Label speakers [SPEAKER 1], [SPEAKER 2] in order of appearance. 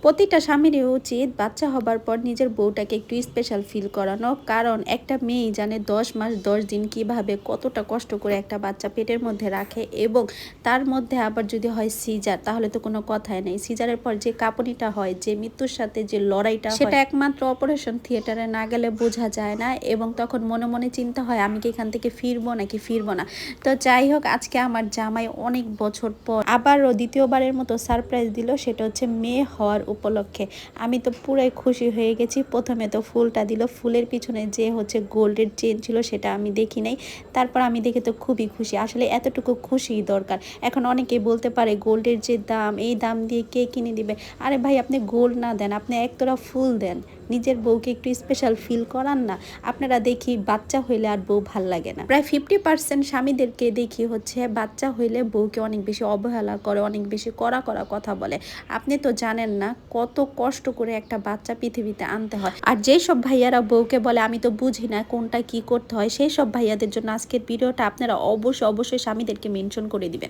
[SPEAKER 1] প্রতিটা স্বামীরই উচিত বাচ্চা হবার পর নিজের বউটাকে একটু স্পেশাল ফিল করানো, কারণ একটা মেয়েই জানে 10 মাস 10 দিন কিভাবে কতটা কষ্ট করে একটা বাচ্চা পেটের মধ্যে রাখে, এবং তার মধ্যে আবার যদি হয় সিজার, তাহলে তো কোনো কথাই নেই। সিজারের পর যে কাঁপুনিটা হয়, যে মৃত্যুর সাথে যে লড়াইটা, সেটা একমাত্র অপারেশন থিয়েটারে না গেলে বোঝা যায় না, এবং তখন মনে মনে চিন্তা হয় আমি কি এখান থেকে ফিরবো নাকি ফিরবো না। তো যাই হোক, আজকে আমার জামাই অনেক বছর পর আবারও দ্বিতীয়বারের মতো সারপ্রাইজ দিল, সেটা হচ্ছে মেয়ে হওয়ার উপলক্ষে। আমি তো পুরাই খুশি হয়ে গেছি। প্রথমে তো ফুলটা দিল, ফুলের পিছনে যে হচ্ছে গোল্ডের চেন ছিল সেটা আমি দেখি নাই। তারপর আমি দেখে তো খুবই খুশি, আসলে এতটুকু খুশিই দরকার। এখন অনেকেই বলতে পারে গোল্ডের যে দাম, এই দাম দিয়ে কে কিনে দিবে। আরে ভাই, আপনি গোল্ড না দেন, আপনি একতরা ফুল দেন, নিজের বউকে একটু স্পেশাল ফিল করান না। আপনারা দেখি বাচ্চা হইলে আর বউ ভাল লাগে না। প্রায় 50% স্বামীদেরকে দেখি হচ্ছে বাচ্চা হইলে বউকে অনেক বেশি অবহেলা করে, অনেক বেশি কড়া কড়া কথা বলে। আপনি তো জানেন না কত কষ্ট করে একটা বাচ্চা পৃথিবীতে আনতে হয়। আর যেই সব ভাইয়ারা বউকে বলে আমি তো বুঝি না কোনটা কি করতে হয়, সেই সব ভাইয়াদের জন্য আজকের ভিডিওটা। আপনারা অবশ্যই অবশ্যই স্বামীদেরকে মেনশন করে দিবেন।